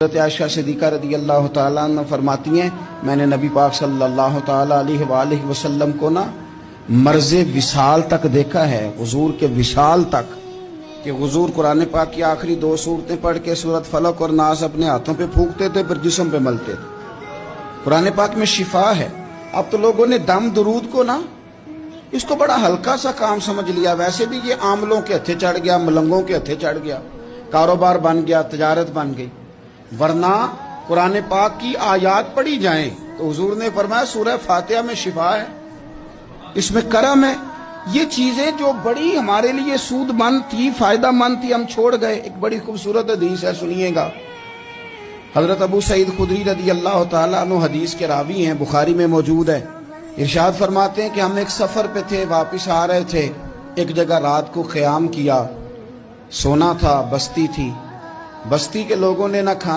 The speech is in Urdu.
حضرت عائشہ صدیقہ رضی اللہ تعالیٰ عنہ فرماتی ہیں میں نے نبی پاک صلی اللہ تعالیٰ علیہ وآلہ وسلم کو مرض وصال تک دیکھا ہے، حضور کے وصال تک، کہ حضور قرآن پاک کی آخری 2 سورتیں پڑھ کے سورت فلق اور ناس اپنے ہاتھوں پہ پھونکتے تھے، پھر جسم پہ ملتے تھے۔ قرآن پاک میں شفا ہے۔ اب تو لوگوں نے دم درود کو اس کو بڑا ہلکا سا کام سمجھ لیا۔ ویسے بھی یہ عاملوں کے ہتھے چڑھ گیا، ملنگوں کے ہتھے چڑھ گیا، کاروبار بن گیا، تجارت بن گئی۔ ورنہ قرآن پاک کی آیات پڑھی جائیں تو حضور نے فرمایا سورہ فاتحہ میں شفا ہے، اس میں کرم ہے۔ یہ چیزیں جو بڑی ہمارے لیے سود مند تھی، فائدہ مند تھی، ہم چھوڑ گئے۔ ایک بڑی خوبصورت حدیث ہے، سنیے گا۔ حضرت ابو سعید خدری رضی اللہ تعالیٰ عنہ حدیث کے راوی ہیں، بخاری میں موجود ہے۔ ارشاد فرماتے ہیں کہ ہم ایک سفر پہ تھے، واپس آ رہے تھے، ایک جگہ رات کو قیام کیا، سونا تھا، بستی تھی، بستی کے لوگوں نے نہ کھانا